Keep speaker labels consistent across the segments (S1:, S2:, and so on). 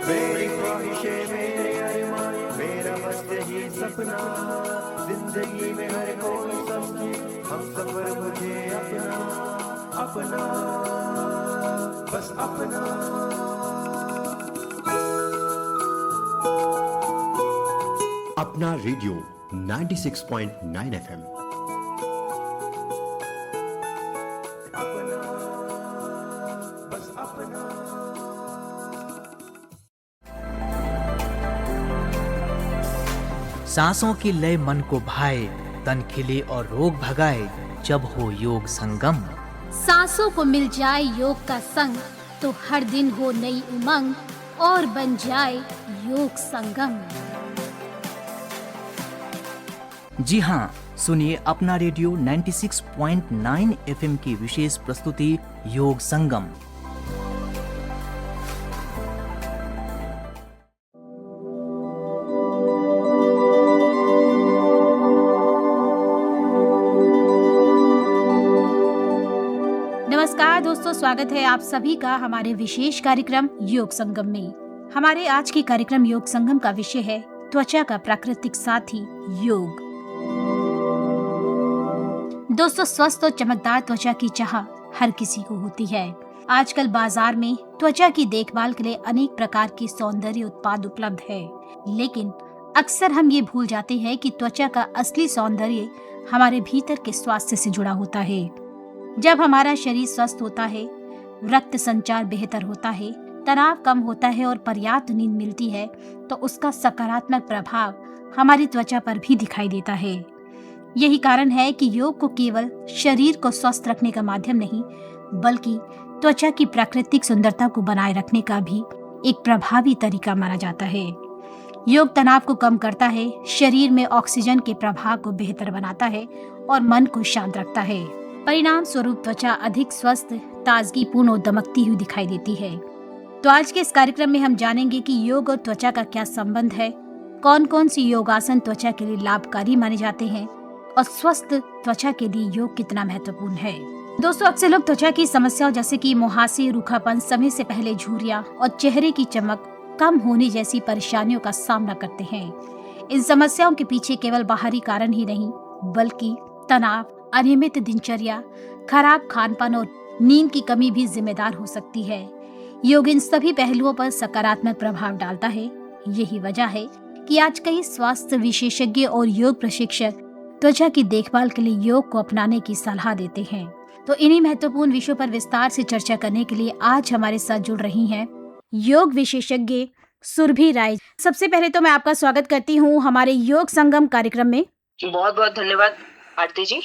S1: मेरी ख्वाहिशें मेरे अरमान मेरा बस यही सपना जिंदगी में हर कोई समझे हम सफर मुझे अपना अपना बस अपना।
S2: अपना रेडियो 96.9 FM।
S1: अपना बस अपना।
S3: सांसों की लय मन को भाए, तन खिले और रोग भगाए जब हो योग संगम।
S4: सांसों को मिल जाए योग का संग तो हर दिन हो नई उमंग और बन जाए योग संगम।
S3: जी हाँ, सुनिए अपना रेडियो 96.9 FM की विशेष प्रस्तुति योग संगम।
S4: नमस्कार दोस्तों, स्वागत है आप सभी का हमारे विशेष कार्यक्रम योग संगम में। हमारे आज के कार्यक्रम योग संगम का विषय है त्वचा का प्राकृतिक साथी योग। दोस्तों, स्वस्थ और चमकदार त्वचा की चाह हर किसी को होती है। आजकल बाजार में त्वचा की देखभाल के लिए अनेक प्रकार के सौंदर्य उत्पाद उपलब्ध है, लेकिन अक्सर हम ये भूल जाते हैं कि त्वचा का असली सौंदर्य हमारे भीतर के स्वास्थ्य से जुड़ा होता है। जब हमारा शरीर स्वस्थ होता है, रक्त संचार बेहतर होता है, तनाव कम होता है और पर्याप्त नींद मिलती है, तो उसका सकारात्मक प्रभाव हमारी त्वचा पर भी दिखाई देता है। यही कारण है कि योग को केवल शरीर को स्वस्थ रखने का माध्यम नहीं, बल्कि त्वचा की प्राकृतिक सुंदरता को बनाए रखने का भी एक प्रभावी तरीका माना जाता है। योग तनाव को कम करता है, शरीर में ऑक्सीजन के प्रवाह को बेहतर बनाता है और मन को शांत रखता है। परिणाम स्वरूप त्वचा अधिक स्वस्थ, ताजगीपूर्ण और दमकती हुई दिखाई देती है। तो आज के इस कार्यक्रम में हम जानेंगे कि योग और त्वचा का क्या संबंध है, कौन कौन सी योगासन त्वचा के लिए लाभकारी माने जाते हैं और स्वस्थ त्वचा के लिए योग कितना महत्वपूर्ण है। दोस्तों, अक्सर लोग त्वचा की समस्याओं जैसे कि मुहासे, रूखापन, समय से पहले झुर्रियां और चेहरे की चमक कम होने जैसी परेशानियों का सामना करते हैं। इन समस्याओं के पीछे केवल बाहरी कारण ही नहीं, बल्कि तनाव, अनियमित दिनचर्या, खराब खानपान और नींद की कमी भी जिम्मेदार हो सकती है। योग इन सभी पहलुओं पर सकारात्मक प्रभाव डालता है। यही वजह है कि आज कई स्वास्थ्य विशेषज्ञ और योग प्रशिक्षक त्वचा की देखभाल के लिए योग को अपनाने की सलाह देते हैं। तो इन्हीं महत्वपूर्ण विषयों पर विस्तार से चर्चा करने के लिए आज हमारे साथ जुड़ रही हैं योग विशेषज्ञ सुरभि राय। सबसे पहले तो मैं आपका स्वागत करती हूँ हमारे योग संगम कार्यक्रम में।
S5: बहुत बहुत धन्यवाद आरती जी।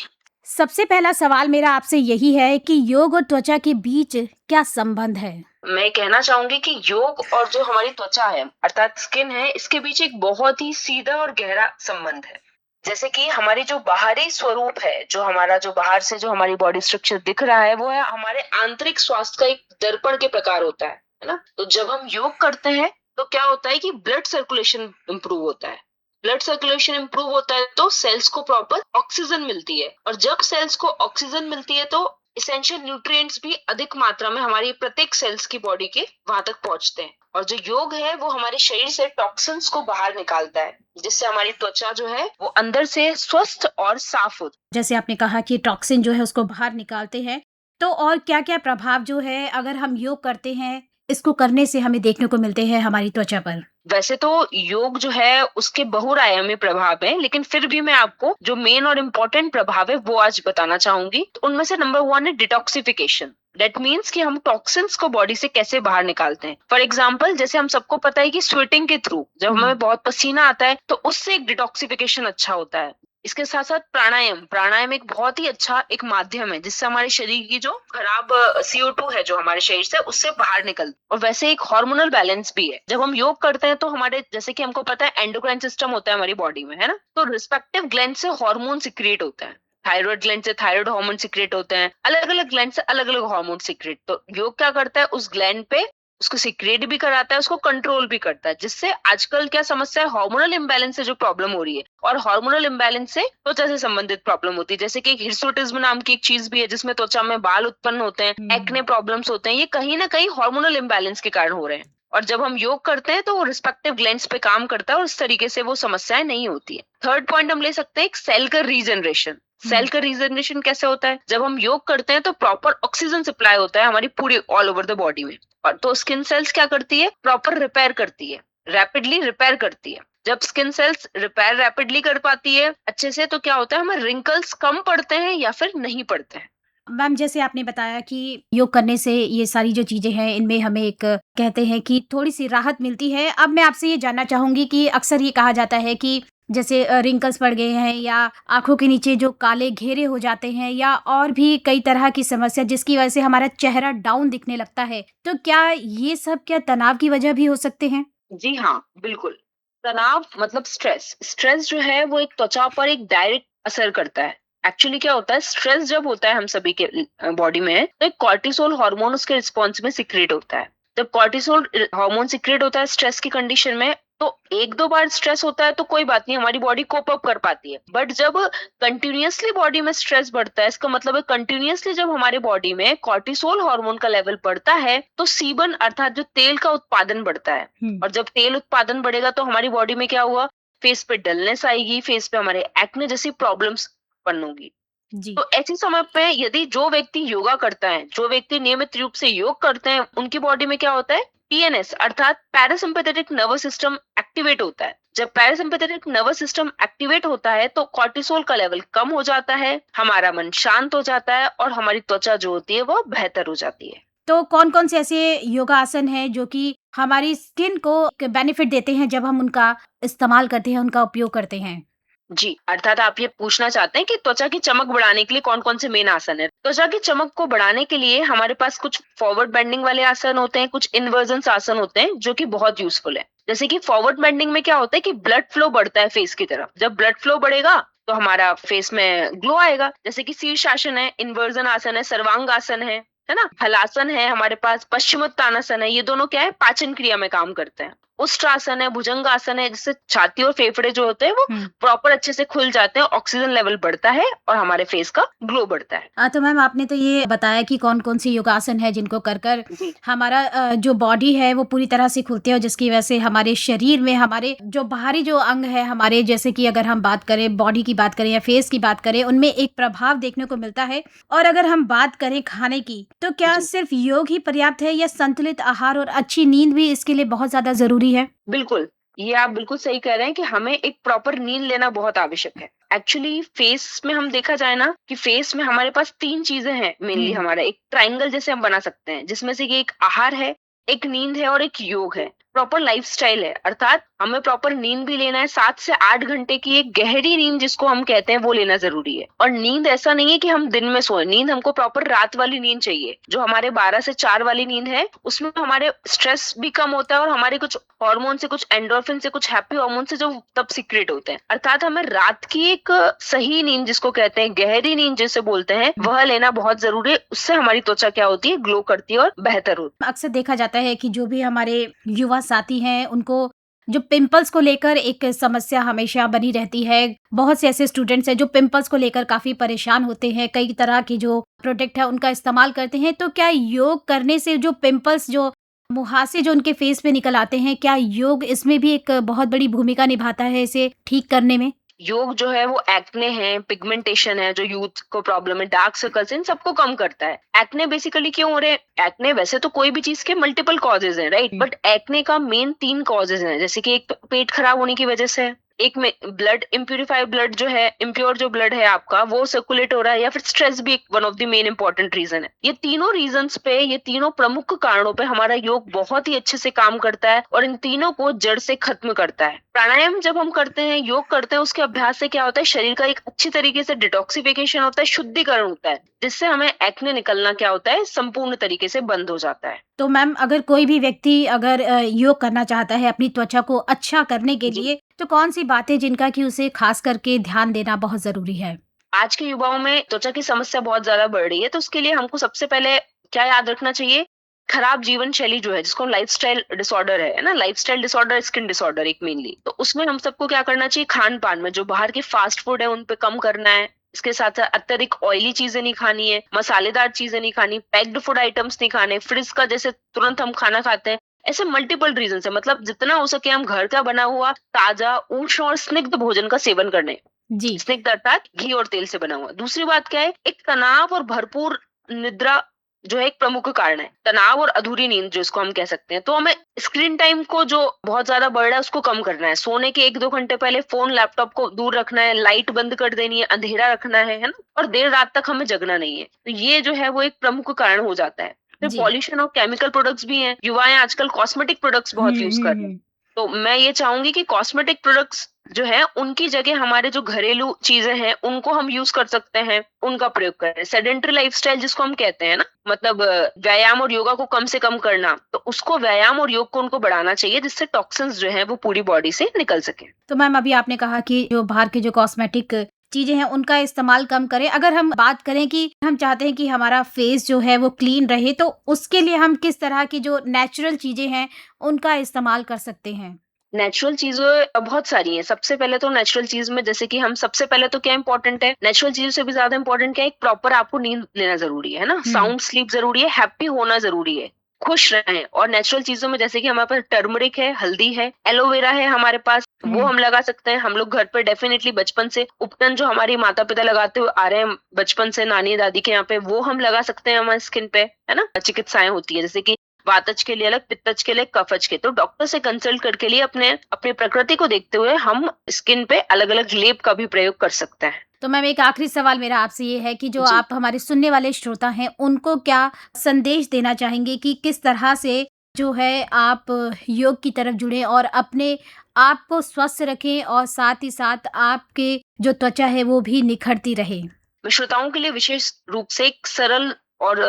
S4: सबसे पहला सवाल मेरा आपसे यही है कि योग और त्वचा के बीच क्या संबंध है?
S5: मैं कहना चाहूंगी कि योग और जो हमारी त्वचा है अर्थात स्किन है, इसके बीच एक बहुत ही सीधा और गहरा संबंध है। जैसे कि हमारी जो बाहरी स्वरूप है, जो हमारा जो बाहर से जो हमारी बॉडी स्ट्रक्चर दिख रहा है, वो है हमारे आंतरिक स्वास्थ्य का एक दर्पण के प्रकार होता है ना। तो जब हम योग करते हैं तो क्या होता है कि ब्लड सर्कुलेशन इंप्रूव होता है। ब्लड सर्कुलेशन इंप्रूव होता है तो सेल्स को प्रॉपर ऑक्सीजन मिलती है, और जब सेल्स को ऑक्सीजन मिलती है तो एसेंशियल न्यूट्रिएंट्स भी अधिक मात्रा में हमारी प्रत्येक सेल्स की बॉडी के वहां तक पहुंचते हैं। और जो योग है वो हमारे शरीर से टॉक्सिन्स को बाहर निकालता है, जिससे हमारी त्वचा जो है वो अंदर से स्वस्थ और साफ होती है।
S4: जैसे आपने कहा कि टॉक्सिन जो है उसको बाहर निकालते हैं, तो और क्या क्या प्रभाव जो है अगर हम योग करते हैं, इसको करने से हमें देखने को मिलते हैं हमारी त्वचा पर?
S5: वैसे तो योग जो है उसके बहुआयामी प्रभाव है, लेकिन फिर भी मैं आपको जो मेन और इम्पोर्टेंट प्रभाव है वो आज बताना चाहूंगी। तो उनमें से नंबर 1 है डिटॉक्सिफिकेशन। दैट मीन्स कि हम टॉक्सिन्स को बॉडी से कैसे बाहर निकालते हैं। फॉर एग्जाम्पल, जैसे हम सबको पता है कि स्वेटिंग के थ्रू जब हमें बहुत पसीना आता है तो उससे एक डिटॉक्सिफिकेशन अच्छा होता है। इसके साथ साथ प्राणायाम एक बहुत ही अच्छा एक माध्यम है, जिससे हमारे शरीर की जो खराब CO2 है जो हमारे शरीर से, उससे बाहर निकलती है। और वैसे एक हार्मोनल बैलेंस भी है। जब हम योग करते हैं तो हमारे, जैसे कि हमको पता है, एंडोक्राइन सिस्टम होता है हमारी बॉडी में, है ना। तो रिस्पेक्टिव ग्लैंड से हार्मोन सिक्रिएट होता है। थायराइड ग्लैंड से थायराइड हार्मोन सिक्रिएट होते हैं, अलग अलग ग्लैंड से अलग अलग हार्मोन सिक्रिएट। तो योग क्या करता है, उस ग्लैंड पे उसको सिक्रेट भी कराता है, उसको कंट्रोल भी करता है, जिससे आजकल क्या समस्या है, हार्मोनल इम्बैलेंस से जो प्रॉब्लम हो रही है, और हार्मोनल इम्बैलेंस से त्वचा से संबंधित प्रॉब्लम होती है। जैसे कि हिर्सुटिज्म नाम की एक चीज भी है, जिसमें त्वचा में बाल उत्पन्न होते हैं, एक्ने प्रॉब्लम्स होते हैं, ये कहीं ना कहीं हार्मोनल इम्बैलेंस के कारण हो रहे हैं। और जब हम योग करते हैं तो वो रिस्पेक्टिव ग्लैंड्स पे काम करता है और इस तरीके से वो समस्याएं नहीं होती है। थर्ड पॉइंट हम ले सकते हैं सेल का रीजनरेशन। सेल का रीजनरेशन कैसे होता है? जब हम योग करते हैं तो प्रॉपर ऑक्सीजन सप्लाई होता है हमारी पूरी ऑल ओवर द बॉडी में, और तो स्किन सेल्स क्या करती है? प्रॉपर रिपेयर करती है, रैपिडली रिपेयर करती है। जब स्किन सेल्स रिपेयर रैपिडली कर पाती है अच्छे से, तो क्या होता है, हमें रिंकल्स कम पड़ते हैं या फिर नहीं पड़ते हैं।
S4: मैम, जैसे आपने बताया कि योग करने से ये सारी जो चीजें हैं इनमें हमें एक कहते हैं कि थोड़ी सी राहत मिलती है। अब मैं आपसे ये जानना चाहूंगी कि अक्सर ये कहा जाता है कि जैसे रिंकल्स पड़ गए हैं या आंखों के नीचे जो काले घेरे हो जाते हैं या और भी कई तरह की समस्या जिसकी वजह से हमारा चेहरा डाउन दिखने लगता है, तो क्या ये सब क्या तनाव की वजह भी हो सकते हैं?
S5: जी हाँ, बिल्कुल। तनाव मतलब स्ट्रेस। स्ट्रेस जो है वो एक त्वचा पर एक डायरेक्ट असर करता है। एक्चुअली क्या होता है, स्ट्रेस जब होता है हम सभी के बॉडी में, तो एक कॉर्टिसोल हार्मोन उसके रिस्पॉन्स में सिक्रेट होता है। जब कॉर्टिसोल हार्मोन सिक्रेट होता है स्ट्रेस की कंडीशन में, तो एक दो बार स्ट्रेस होता है तो कोई बात नहीं, हमारी बॉडी कोप अप कर पाती है। बट जब कंटिन्यूअसली बॉडी में स्ट्रेस बढ़ता है, इसका मतलब है कंटिन्यूअसली जब हमारे बॉडी में कॉर्टिसोल हार्मोन का लेवल बढ़ता है, तो सीबन अर्थात जो तेल का उत्पादन बढ़ता है। और जब तेल उत्पादन बढ़ेगा तो हमारी बॉडी में क्या हुआ, फेस पे डलनेस आएगी, फेस पे हमारे एक्ने जैसी प्रॉब्लम्स उत्पन्न होगी।
S4: जी।
S5: तो ऐसे समय पे यदि जो व्यक्ति योगा करता है, जो व्यक्ति नियमित रूप से योग करते हैं, उनकी बॉडी में क्या होता है, पीएनएस अर्थात पैरासिम्पैथेटिक नर्वस सिस्टम एक्टिवेट होता है। जब पैरासिम्पैथेटिक नर्वस सिस्टम एक्टिवेट होता है तो कॉर्टिसोल का लेवल कम हो जाता है, हमारा मन शांत हो जाता है और हमारी त्वचा जो होती है वो बेहतर हो जाती है।
S4: तो कौन कौन से ऐसे योगासन हैं जो कि हमारी स्किन को बेनिफिट देते हैं जब हम उनका इस्तेमाल करते हैं, उनका उपयोग करते हैं?
S5: जी, अर्थात आप ये पूछना चाहते हैं कि त्वचा की चमक बढ़ाने के लिए कौन कौन से मेन आसन है। त्वचा की चमक को बढ़ाने के लिए हमारे पास कुछ फॉरवर्ड बेंडिंग वाले आसन होते हैं, कुछ इन्वर्जन आसन होते हैं जो कि बहुत यूजफुल है। जैसे कि फॉरवर्ड बेंडिंग में क्या होता है कि ब्लड फ्लो बढ़ता है फेस की तरफ। जब ब्लड फ्लो बढ़ेगा तो हमारा फेस में ग्लो आएगा। जैसे कि शीर्षासन है, इन्वर्जन आसन है, सर्वांगासन है ना, हलासन है, हमारे पास पश्चिमोत्तानासन है। ये दोनों क्या है, पाचन क्रिया में काम करते हैं। उष्ट्रासन है, भुजंगासन है, जिससे छाती और फेफड़े जो होते हैं वो प्रॉपर अच्छे से खुल जाते हैं, ऑक्सीजन लेवल बढ़ता है और हमारे फेस का ग्लो बढ़ता है।
S4: तो मैम, आपने तो ये बताया कि कौन कौन सी योगासन है जिनको कर कर हमारा जो बॉडी है वो पूरी तरह से खुलती है, और जिसकी वजह से हमारे शरीर में हमारे जो बाहरी जो अंग है हमारे, जैसे कि अगर हम बात करें बॉडी की बात करें या फेस की बात करें, उनमें एक प्रभाव देखने को मिलता है। और अगर हम बात करें खाने की, तो क्या सिर्फ योग ही पर्याप्त है या संतुलित आहार और अच्छी नींद भी इसके लिए बहुत ज्यादा जरूरी है?
S5: बिल्कुल, ये आप बिल्कुल सही कह रहे हैं कि हमें एक प्रॉपर नींद लेना बहुत आवश्यक है। एक्चुअली फेस में हम देखा जाए ना कि फेस में हमारे पास 3 चीजें हैं मेनली। हमारा एक ट्रायंगल जैसे हम बना सकते हैं, जिसमें से कि एक आहार है, एक नींद है और एक योग है। प्रॉपर लाइफस्टाइल है, अर्थात हमें प्रॉपर नींद भी लेना है। 7 से 8 घंटे की एक गहरी नींद जिसको हम कहते हैं वो लेना जरूरी है। और नींद ऐसा नहीं है कि हम दिन में सोए, नींद हमको प्रॉपर रात वाली नींद चाहिए। जो हमारे 12 से 4 वाली नींद है उसमें हमारे स्ट्रेस भी कम होता है और हमारे कुछ हार्मोन से, कुछ एंडोर्फिन से, कुछ हैप्पी हार्मोन से जो तब सीक्रेट होते हैं। अर्थात हमें रात की एक सही नींद जिसको कहते हैं, गहरी नींद जिसे बोलते हैं, वह लेना बहुत जरूरी है। उससे हमारी त्वचा क्या होती है, ग्लो करती है और बेहतर होती है।
S4: अक्सर देखा जाता है कि जो भी हमारे युवा साथी हैं उनको जो पिंपल्स को लेकर एक समस्या हमेशा बनी रहती है। बहुत से ऐसे स्टूडेंट्स हैं जो पिंपल्स को लेकर काफी परेशान होते हैं, कई तरह के जो प्रोडक्ट है उनका इस्तेमाल करते हैं। तो क्या योग करने से जो पिंपल्स, जो मुहासे जो उनके फेस पे निकल आते हैं, क्या योग इसमें भी एक बहुत बड़ी भूमिका निभाता है इसे ठीक करने में?
S5: योग जो है वो एक्ने है, पिगमेंटेशन है, जो यूथ को प्रॉब्लम है, डार्क सर्कल्स, इन सबको कम करता है। एक्ने बेसिकली क्यों हो रहे हैं? एक्ने वैसे तो कोई भी चीज के मल्टीपल कॉजेज हैं, राइट, बट एक्ने का मेन 3 कॉजेज हैं। जैसे कि एक पेट खराब होने की वजह से, एक में ब्लड इम्प्यूरिफाइड ब्लड जो है, इम्प्योर जो ब्लड है आपका वो सर्कुलेट हो रहा है, या फिर स्ट्रेस भी एक one of the main important reason है। ये तीनों रीजंस पे, ये तीनों प्रमुख कारणों पे हमारा योग बहुत ही अच्छे से काम करता है और इन तीनों को जड़ से खत्म करता है। प्राणायाम जब हम करते हैं, योग करते हैं, उसके अभ्यास से क्या होता है, शरीर का एक अच्छी तरीके से डिटॉक्सिफिकेशन होता है, शुद्धिकरण होता है, जिससे हमें एक्ने निकलना क्या होता है, संपूर्ण तरीके से बंद हो जाता है।
S4: तो मैम, अगर कोई भी व्यक्ति अगर योग करना चाहता है अपनी त्वचा को अच्छा करने के लिए, तो कौन सी बातें जिनका कि उसे खास करके ध्यान देना बहुत जरूरी है?
S5: आज के युवाओं में त्वचा की समस्या बहुत ज्यादा बढ़ रही है, तो उसके लिए हमको सबसे पहले क्या याद रखना चाहिए, खराब जीवन शैली जो है, जिसको लाइफस्टाइल डिसऑर्डर है ना, लाइफस्टाइल डिसऑर्डर, स्किन डिसऑर्डर एक मेनली, तो उसमें हम सबको क्या करना चाहिए, खान पान में जो बाहर के फास्ट फूड है उन पे कम करना है। इसके साथ साथ अत्यधिक ऑयली चीजें नहीं खानी है, मसालेदार चीजें नहीं खानी, पैक्ड फूड आइटम्स नहीं खाने, फ्रिज का जैसे तुरंत हम खाना खाते हैं, ऐसे मल्टीपल रीजन है। मतलब जितना हो सके हम घर का बना हुआ ताजा, उष्ण और स्निग्ध भोजन का सेवन करने।
S4: जी।
S5: स्निग्ध अर्थात घी और तेल से बना हुआ। दूसरी बात क्या है, एक तनाव और भरपूर निद्रा जो है एक प्रमुख कारण है। तनाव और अधूरी नींद जो इसको हम कह सकते हैं। तो हमें स्क्रीन टाइम को जो बहुत ज्यादा बढ़ रहा है उसको कम करना है। सोने के 1-2 घंटे पहले फोन लैपटॉप को दूर रखना है, लाइट बंद कर देनी है, अंधेरा रखना है ना, और देर रात तक हमें जगना नहीं है। तो ये जो है वो एक प्रमुख कारण हो जाता है। फिर
S4: जी।
S5: पॉल्यूशन और केमिकल प्रोडक्ट्स भी हैं। युवाएं आजकल कॉस्मेटिक प्रोडक्ट्स बहुत यूज कर रहे हैं। तो मैं ये चाहूंगी कि कॉस्मेटिक प्रोडक्ट्स जो है उनकी जगह हमारे जो घरेलू चीजें हैं उनको हम यूज कर सकते हैं, उनका प्रयोग करें। सेडेंटरी लाइफस्टाइल जिसको हम कहते हैं ना, मतलब व्यायाम और योगा को कम से कम करना, तो उसको व्यायाम और योग को उनको बढ़ाना चाहिए, जिससे टॉक्सिन्स जो है वो पूरी बॉडी से निकल सके।
S4: तो मैम अभी आपने कहा कि जो बाहर के जो कॉस्मेटिक चीजें हैं उनका इस्तेमाल कम करें। अगर हम बात करें कि हम चाहते हैं कि हमारा फेस जो है वो क्लीन रहे, तो उसके लिए हम किस तरह की जो नेचुरल चीजें हैं उनका इस्तेमाल कर सकते हैं?
S5: नेचुरल चीजें बहुत सारी हैं। सबसे पहले तो नेचुरल चीज में जैसे कि हम सबसे पहले तो क्या इंपॉर्टेंट है, नेचुरल चीजों से भी ज्यादा इंपॉर्टेंट क्या है, एक प्रॉपर आपको नींद लेना जरूरी है ना, साउंड स्लीप जरूरी है, हैप्पी होना जरूरी है, खुश रहें। और नेचुरल चीजों में जैसे कि हमारे पास टर्मरिक है, हल्दी है, एलोवेरा है हमारे पास, वो हम लगा सकते हैं। हम लोग घर पर डेफिनेटली बचपन से उपटन जो हमारी माता पिता लगाते हुए आ रहे हैं बचपन से नानी दादी के यहाँ पे, वो हम लगा सकते हैं हमारे स्किन पे, है ना। चिकित्साएं होती है जैसे कि वातज के लिए अलग, पित्तज के लिए, कफज के। तो डॉक्टर से कंसल्ट करके लिए अपने प्रकृति को देखते हुए हम स्किन पे अलग अलग लेप का भी प्रयोग कर सकते हैं।
S4: तो मैम एक आखिरी सवाल मेरा आपसे ये है कि जो आप हमारे सुनने वाले श्रोता हैं उनको क्या संदेश देना चाहेंगे कि किस तरह से जो है आप योग की तरफ जुड़े और अपने आप को स्वस्थ रखें और साथ ही साथ आपके जो त्वचा है वो भी निखरती रहे?
S5: मैं श्रोताओं के लिए विशेष रूप से एक सरल और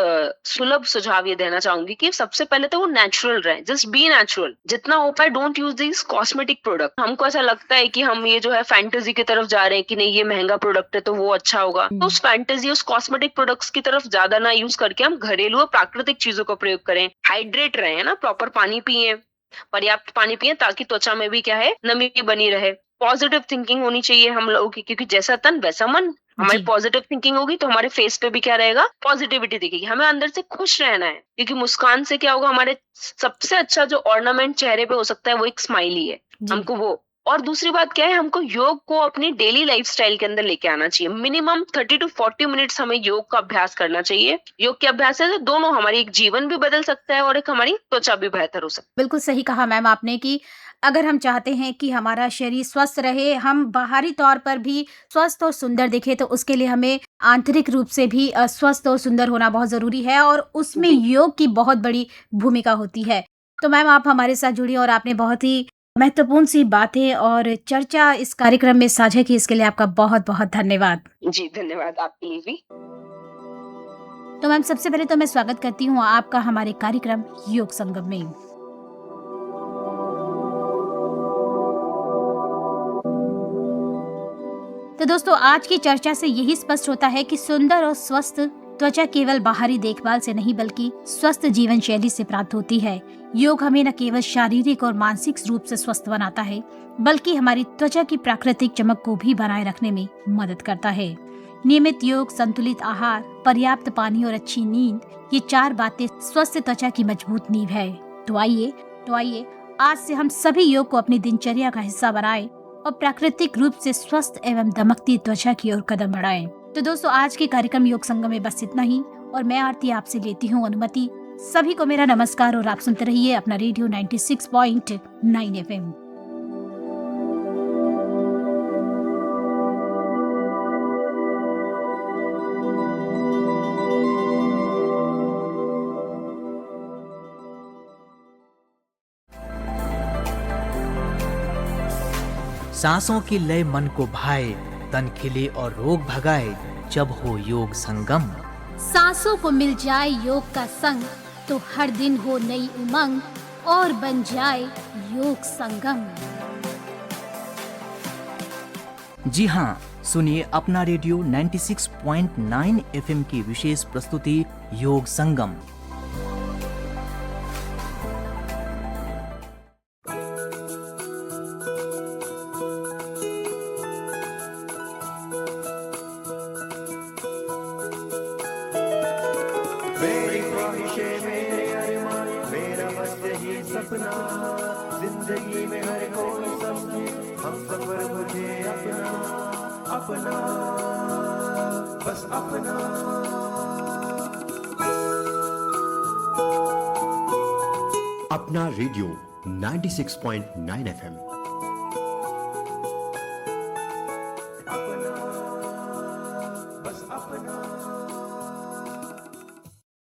S5: सुलभ सुझाव ये देना चाहूंगी कि सबसे पहले तो वो नेचुरल रहे, जस्ट बी नेचुरल। जितना हो पाए don't use this cosmetic product. हमको ऐसा लगता है कि हम ये जो है फैंटेसी की तरफ जा रहे हैं कि नहीं ये महंगा प्रोडक्ट है तो वो अच्छा होगा, तो उस फैंटेसी उस कॉस्मेटिक प्रोडक्ट्स की तरफ ज्यादा ना यूज करके हम घरेलू और प्राकृतिक चीजों का प्रयोग करें। हाइड्रेट रहे, है ना, प्रॉपर पानी पिए, पर्याप्त पानी पिए, ताकि त्वचा में भी क्या है नमी बनी रहे। पॉजिटिव थिंकिंग होनी चाहिए हम लोगों की, क्योंकि जैसा तन वैसा मन। हमारी पॉजिटिव थिंकिंग होगी तो हमारे फेस पे भी क्या रहेगा, पॉजिटिविटी दिखेगी। हमें अंदर से खुश रहना है, क्योंकि मुस्कान से क्या होगा, हमारे सबसे अच्छा जो ऑर्नामेंट चेहरे पे हो सकता है वो एक स्माइली है। हमको वो, और दूसरी बात क्या है, हमको योग को अपनी डेली लाइफस्टाइल के अंदर लेके आना चाहिए। मिनिमम 30 to 40 मिनट्स हमें योग का अभ्यास करना चाहिए। योग के अभ्यास से दोनों हमारी एक जीवन भी बदल सकता है और एक हमारी त्वचा भी बेहतर हो सकती है।
S4: बिल्कुल सही कहा मैम आपने कि अगर हम चाहते हैं कि हमारा शरीर स्वस्थ रहे, हम बाहरी तौर पर भी स्वस्थ और सुंदर दिखे, तो उसके लिए हमें आंतरिक रूप से भी स्वस्थ और सुंदर होना बहुत जरूरी है और उसमें योग की बहुत बड़ी भूमिका होती है। तो मैम आप हमारे साथ जुड़ी और आपने बहुत ही महत्वपूर्ण सी बातें और चर्चा इस कार्यक्रम में साझा की, इसके लिए आपका बहुत बहुत धन्यवाद।
S5: जी धन्यवाद आपके लिए भी।
S4: तो मैम सबसे पहले तो मैं स्वागत करती हूँ आपका हमारे कार्यक्रम योग संगम में। तो दोस्तों आज की चर्चा से यही स्पष्ट होता है कि सुंदर और स्वस्थ त्वचा केवल बाहरी देखभाल से नहीं बल्कि स्वस्थ जीवन शैली से प्राप्त होती है। योग हमें न केवल शारीरिक और मानसिक रूप से स्वस्थ बनाता है बल्कि हमारी त्वचा की प्राकृतिक चमक को भी बनाए रखने में मदद करता है। नियमित योग, संतुलित आहार, पर्याप्त पानी और अच्छी नींद, ये 4 बातें स्वस्थ त्वचा की मजबूत नींव है। तो आइए आज से हम सभी योग को अपनी दिनचर्या का हिस्सा बनाएं और प्राकृतिक रूप से स्वस्थ एवं दमकती त्वचा की ओर कदम बढ़ाएं। तो दोस्तों आज के कार्यक्रम योग संगम में बस इतना ही और मैं आरती आपसे लेती हूँ अनुमति। सभी को मेरा नमस्कार और आप सुनते रहिए अपना रेडियो 96.9 FM।
S3: सांसों की लय मन को भाए, तन खिले और रोग भगाए जब हो योग संगम।
S4: सांसों को मिल जाए योग का संग तो हर दिन हो नई उमंग और बन जाए योग संगम।
S3: जी हाँ, सुनिए अपना रेडियो 96.9 FM की विशेष प्रस्तुति योग संगम।
S1: मेरी ख्वाहिशें मेरे अरमान, मेरा बस यही सपना, जिंदगी में हर कोई समझे हम सफर मुझे अपना, अपना, बस अपना।
S2: अपना रेडियो 96.9 FM